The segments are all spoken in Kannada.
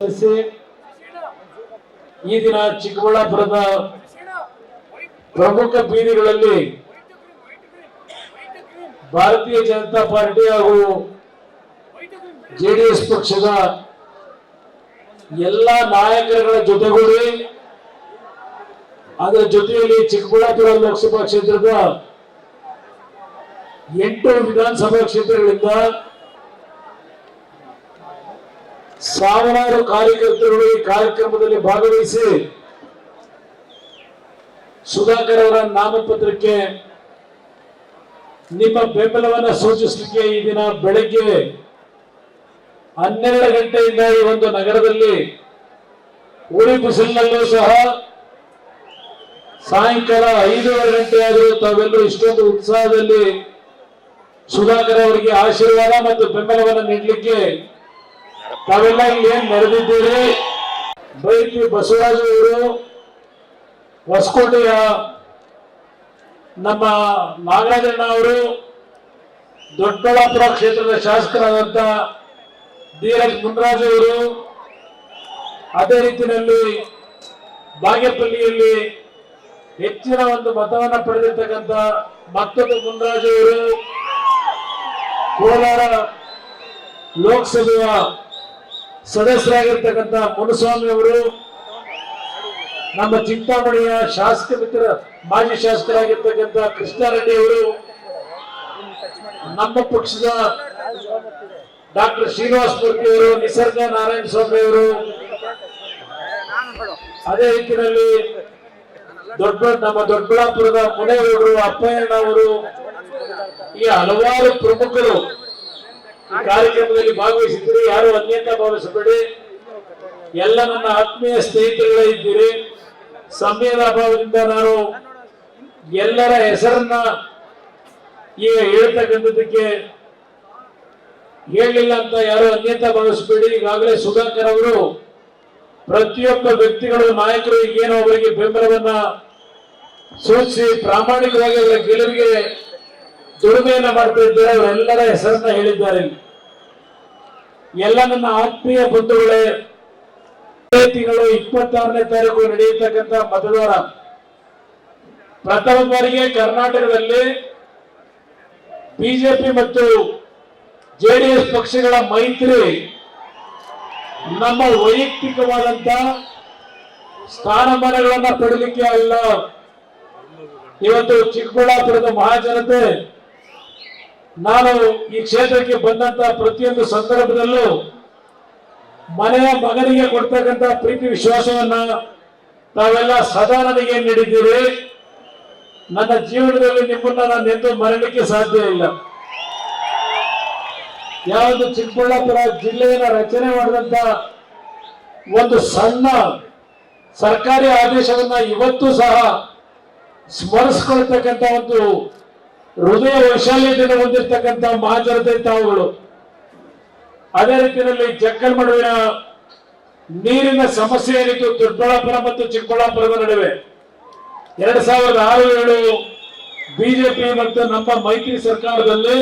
ಈ ದಿನ ಚಿಕ್ಕಬಳ್ಳಾಪುರದ ಪ್ರಮುಖ ಬೀದಿಗಳಲ್ಲಿ ಭಾರತೀಯ ಜನತಾ ಪಾರ್ಟಿ ಹಾಗೂ ಜೆಡಿಎಸ್ ಪಕ್ಷದ ಎಲ್ಲ ನಾಯಕರುಗಳ ಜೊತೆಗೂಡಿ ಅದರ ಜೊತೆಯಲ್ಲಿ ಚಿಕ್ಕಬಳ್ಳಾಪುರ ಲೋಕಸಭಾ ಕ್ಷೇತ್ರದ 8 ವಿಧಾನಸಭಾ ಕ್ಷೇತ್ರಗಳಿಂದ ಸಾವಿರಾರು ಕಾರ್ಯಕರ್ತರು ಈ ಕಾರ್ಯಕ್ರಮದಲ್ಲಿ ಭಾಗವಹಿಸಿ ಸುಧಾಕರ್ ಅವರ ನಾಮಪತ್ರಕ್ಕೆ ನಿಮ್ಮ ಬೆಂಬಲವನ್ನು ಸೂಚಿಸಲಿಕ್ಕೆ ಈ ದಿನ ಬೆಳಗ್ಗೆ 12 ಗಂಟೆಯಿಂದ ಈ ಒಂದು ನಗರದಲ್ಲಿ ಉಳಿ ಬಿಸಿಲಿನಲ್ಲೂ ಸಹ ಸಾಯಂಕಾಲ 5:30 ಗಂಟೆ ಆದರೂ ತಾವೆಲ್ಲರೂ ಇಷ್ಟೊಂದು ಉತ್ಸಾಹದಲ್ಲಿ ಸುಧಾಕರ್ ಅವರಿಗೆ ಆಶೀರ್ವಾದ ಮತ್ತು ಬೆಂಬಲವನ್ನು ನೀಡಲಿಕ್ಕೆ ತಾವೆಲ್ಲ ಇಲ್ಲಿ ಏನ್ ನೆರೆದಿದ್ದೀರಿ. ಬೈತಿ ಬಸವರಾಜ ಅವರು, ಹೊಸಕೋಟೆಯ ನಮ್ಮ ನಾಗರಾಜಣ್ಣ ಅವರು, ದೊಡ್ಡಬಳ್ಳಾಪುರ ಕ್ಷೇತ್ರದ ಶಾಸಕರಾದಂತ ಧೀರಜ್ ಮುನ್ರಾಜ್ ಅವರು, ಅದೇ ರೀತಿಯಲ್ಲಿ ಬಾಗೇಪಲ್ಲಿಯಲ್ಲಿ ಹೆಚ್ಚಿನ ಒಂದು ಮತವನ್ನು ಪಡೆದಿರ್ತಕ್ಕಂಥ ಮತ್ತೊಂದು ಮುನ್ರಾಜ್ ಅವರು, ಕೋಲಾರ ಲೋಕಸಭೆಯ ಸದಸ್ಯರಾಗಿರ್ತಕ್ಕಂಥ ಮುನುಸ್ವಾಮಿ ಅವರು, ನಮ್ಮ ಚಿಂತಾಮಣಿಯ ಶಾಸಕ ಮಿತ್ರ ಮಾಜಿ ಶಾಸಕರಾಗಿರ್ತಕ್ಕಂಥ ಕೃಷ್ಣಾರೆಡ್ಡಿ ಅವರು, ನಮ್ಮ ಪಕ್ಷದ ಡಾಕ್ಟರ್ ಶ್ರೀನಿವಾಸ ಮೂರ್ತಿ ಅವರು, ನಿಸರ್ಗ ನಾರಾಯಣ ಸ್ವಾಮಿ ಅವರು, ಅದೇ ರೀತಿಯಲ್ಲಿ ನಮ್ಮ ದೊಡ್ಡಬಳ್ಳಾಪುರದ ಮುನೇಗೌಡರು, ಅಪ್ಪಯ್ಯಣ್ಣ ಅವರು, ಈ ಹಲವಾರು ಪ್ರಮುಖರು ಈ ಕಾರ್ಯಕ್ರಮದಲ್ಲಿ ಭಾಗವಹಿಸಿದ್ದೀರಿ. ಯಾರು ಅನ್ಯತಾ ಭಾವಿಸಬೇಡಿ. ಎಲ್ಲ ನನ್ನ ಆತ್ಮೀಯ ಸ್ನೇಹಿತರುಗಳೇ ಇದ್ದೀರಿ. ಸಮಯದ ಅಭಾವದಿಂದ ನಾನು ಎಲ್ಲರ ಹೆಸರನ್ನ ಈಗ ಹೇಳ್ತಕ್ಕಂಥದ್ದಕ್ಕೆ ಹೇಳಿಲ್ಲ ಅಂತ ಯಾರು ಅನ್ಯತಾ ಭಾವಿಸಬೇಡಿ. ಈಗಾಗಲೇ ಸುಧಾಕರ್ ಅವರು ಪ್ರತಿಯೊಬ್ಬ ವ್ಯಕ್ತಿಗಳು, ನಾಯಕರು ಈಗೇನೋ ಅವರಿಗೆ ಬೆಂಬಲವನ್ನ ಸೂಚಿಸಿ ಪ್ರಾಮಾಣಿಕವಾಗಿ ಅವರ ಗೆಲುವಿಗೆ ದುಡಿಮೆಯನ್ನ ಮಾಡ್ತಾ ಇದ್ದಾರೆ. ಅವರೆಲ್ಲರ ಹೆಸರನ್ನ ಹೇಳಿದ್ದಾರೆ. ಎಲ್ಲ ನನ್ನ ಆತ್ಮೀಯ ಬಂಧುಗಳೇ, ತಿಂಗಳು 26ನೇ ತಾರೀಕು ನಡೆಯತಕ್ಕಂಥ ಮತದಾನ ಪ್ರಥಮ ಬಾರಿಗೆ ಕರ್ನಾಟಕದಲ್ಲಿ ಬಿಜೆಪಿ ಮತ್ತು ಜೆಡಿಎಸ್ ಪಕ್ಷಗಳ ಮೈತ್ರಿ ನಮ್ಮ ವೈಯಕ್ತಿಕವಾದಂತ ಸ್ಥಾನಮಾನಗಳನ್ನ ಪಡೆಯಲಿಕ್ಕೆ ಅಲ್ಲ, ಇವತ್ತು ಚಿಕ್ಕಬಳ್ಳಾಪುರದ ಮಹಾಜನತೆ ನಾನು ಈ ಕ್ಷೇತ್ರಕ್ಕೆ ಬಂದಂತ ಪ್ರತಿಯೊಂದು ಸಂದರ್ಭದಲ್ಲೂ ಮನೆಯ ಮಗನಿಗೆ ಕೊಡ್ತಕ್ಕಂಥ ಪ್ರೀತಿ ವಿಶ್ವಾಸವನ್ನ ತಾವೆಲ್ಲ ಸದಾ ನನಗೆ ನೀಡಿದ್ದೀರಿ. ನನ್ನ ಜೀವನದಲ್ಲಿ ನಿಮ್ಮನ್ನ ನಾನು ಎಂದು ಮರಲಿಕ್ಕೆ ಸಾಧ್ಯ ಇಲ್ಲ. ಯಾವುದು ಚಿಕ್ಕಬಳ್ಳಾಪುರ ಜಿಲ್ಲೆಯನ್ನು ರಚನೆ ಮಾಡಿದಂತ ಒಂದು ಸಣ್ಣ ಸರ್ಕಾರಿ ಆದೇಶವನ್ನ ಇವತ್ತು ಸಹ ಸ್ಮರಿಸಿಕೊಳ್ತಕ್ಕಂಥ ಒಂದು ಹೃದಯ ವೈಶಾಲ್ಯತೆಯನ್ನು ಹೊಂದಿರತಕ್ಕಂಥ ಮಹಾಜನತೆ ತಾವುಗಳು. ಅದೇ ರೀತಿಯಲ್ಲಿ ಜಕ್ಕಲಮಡುವಿನ ನೀರಿನ ಸಮಸ್ಯೆ ಏನಿತ್ತು ದೊಡ್ಡಬಳ್ಳಾಪುರ ಮತ್ತು ಚಿಕ್ಕಬಳ್ಳಾಪುರದ ನಡುವೆ 2006-2007 ಬಿಜೆಪಿ ಮತ್ತು ನಮ್ಮ ಮೈತ್ರಿ ಸರ್ಕಾರದಲ್ಲಿ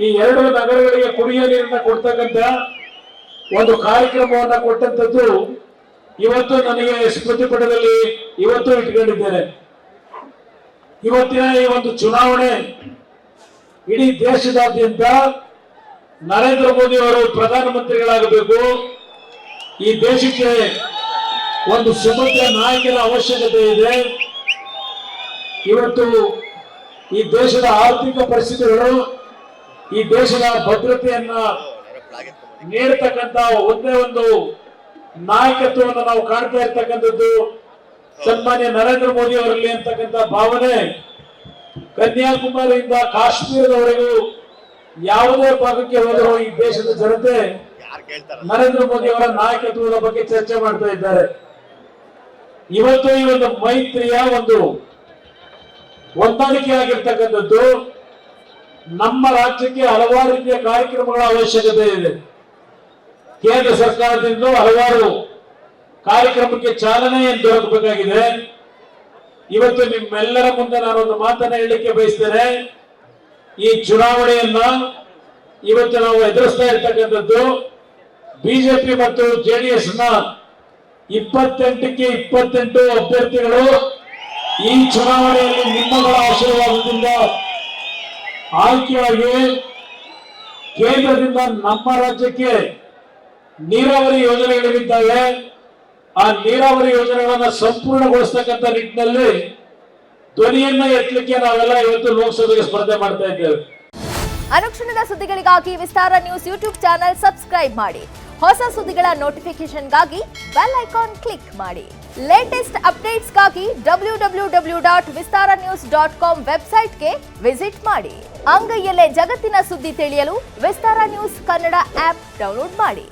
ಈ 2 ನಗರಗಳಿಗೆ ಕುಡಿಯುವ ನೀರನ್ನ ಕೊಡ್ತಕ್ಕಂಥ ಒಂದು ಕಾರ್ಯಕ್ರಮವನ್ನ ಕೊಟ್ಟಂತದ್ದು ಇವತ್ತು ನನಗೆ ಸ್ಮೃತಿ ಪಟದಲ್ಲಿ ಇವತ್ತು ಇಟ್ಕೊಂಡಿದ್ದೇನೆ. ಇವತ್ತಿನ ಈ ಒಂದು ಚುನಾವಣೆ ಇಡೀ ದೇಶದಾದ್ಯಂತ ನರೇಂದ್ರ ಮೋದಿ ಅವರು ಪ್ರಧಾನಮಂತ್ರಿಗಳಾಗಬೇಕು, ಈ ದೇಶಕ್ಕೆ ಒಂದು ಸುಭದ್ರ ನಾಯಕನ ಅವಶ್ಯಕತೆ ಇದೆ. ಇವತ್ತು ಈ ದೇಶದ ಆರ್ಥಿಕ ಪರಿಸ್ಥಿತಿಗಳು, ಈ ದೇಶದ ಭದ್ರತೆಯನ್ನ ನೀಡತಕ್ಕಂತ ಒಂದೇ ಒಂದು ನಾಯಕತ್ವವನ್ನು ನಾವು ಕಾಣ್ತಾ ಇರ್ತಕ್ಕಂಥದ್ದು ಸನ್ಮಾನ್ಯ ನರೇಂದ್ರ ಮೋದಿ ಅವರಲ್ಲಿ ಅಂತಕ್ಕಂಥ ಭಾವನೆ ಕನ್ಯಾಕುಮಾರಿಯಿಂದ ಕಾಶ್ಮೀರದವರೆಗೂ ಯಾವುದೇ ಭಾಗಕ್ಕೆ ಹೋದರೂ ಈ ದೇಶದ ಜನತೆ ನರೇಂದ್ರ ಮೋದಿ ಅವರ ನಾಯಕತ್ವದ ಬಗ್ಗೆ ಚರ್ಚೆ ಮಾಡ್ತಾ ಇದ್ದಾರೆ. ಇವತ್ತು ಈ ಒಂದು ಮೈತ್ರಿಯ ಒಂದು ಹೊಂದಾಣಿಕೆ ಆಗಿರ್ತಕ್ಕಂಥದ್ದು ನಮ್ಮ ರಾಜ್ಯಕ್ಕೆ ಹಲವಾರು ರೀತಿಯ ಕಾರ್ಯಕ್ರಮಗಳ ಅವಶ್ಯಕತೆ ಇದೆ. ಕೇಂದ್ರ ಸರ್ಕಾರದಿಂದ ಹಲವಾರು ಕಾರ್ಯಕ್ರಮಕ್ಕೆ ಚಾಲನೆ ದೊರಕಬೇಕಾಗಿದೆ. ಇವತ್ತು ನಿಮ್ಮೆಲ್ಲರ ಮುಂದೆ ನಾನೊಂದು ಮಾತನ್ನ ಹೇಳಲಿಕ್ಕೆ ಬಯಸ್ತೇನೆ. ಈ ಚುನಾವಣೆಯನ್ನ ಇವತ್ತು ನಾವು ಎದುರಿಸ್ತಾ ಇರ್ತಕ್ಕಂಥದ್ದು ಬಿಜೆಪಿ ಮತ್ತು ಜೆಡಿಎಸ್ ನ 28ಕ್ಕೆ 28 ಅಭ್ಯರ್ಥಿಗಳು ಈ ಚುನಾವಣೆಯಲ್ಲಿ ನಿಮ್ಮಗಳ ಆಶೀರ್ವಾದದಿಂದ ಆಯ್ಕೆಯಾಗಿ ಕೇಂದ್ರದಿಂದ ನಮ್ಮ ರಾಜ್ಯಕ್ಕೆ ನೀರಾವರಿ ಯೋಜನೆಗಳಿದ್ದಾವೆ. ಆ ನೀರಾವರಿ ಯೋಜನೆಗಳನ್ನ ಸಂಪೂರ್ಣಗೊಳಿಸತಕ್ಕಂಥ ನಿಟ್ಟಿನಲ್ಲಿ ಧ್ವನಿಯನ್ನ ಎತ್ತಲಿಕ್ಕೆ ನಾವೆಲ್ಲ ಇವತ್ತು ಲೋಕಸಭೆಗೆ ಸ್ಪರ್ಧೆ ಮಾಡ್ತಾ ಇದ್ದೇವೆ. ಅನುಕ್ಷಣದ ಸುದ್ದಿಗಳಿಗಾಗಿ ವಿಸ್ತಾರ ನ್ಯೂಸ್ ಯೂಟ್ಯೂಬ್ ಚಾನೆಲ್ ಸಬ್ಸ್ಕ್ರೈಬ್ ಮಾಡಿ. ಹೊಸ ಸುದ್ದಿಗಳ ನೋಟಿಫಿಕೇಶನ್ಗಾಗಿ ಬೆಲ್ ಐಕಾನ್ ಕ್ಲಿಕ್ ಮಾಡಿ. ಲೇಟೆಸ್ಟ್ ಅಪ್ಡೇಟ್ಸ್ಗಾಗಿ www.vistaranews.com ವೆಬ್ಸೈಟ್ಗೆ ವಿಸಿಟ್ ಮಾಡಿ. ಅಂಗೈಯಲ್ಲೇ ಜಗತ್ತಿನ ಸುದ್ದಿ ತಿಳಿಯಲು ವಿಸ್ತಾರ ನ್ಯೂಸ್ ಕನ್ನಡ ಆಪ್ ಡೌನ್ಲೋಡ್ ಮಾಡಿ.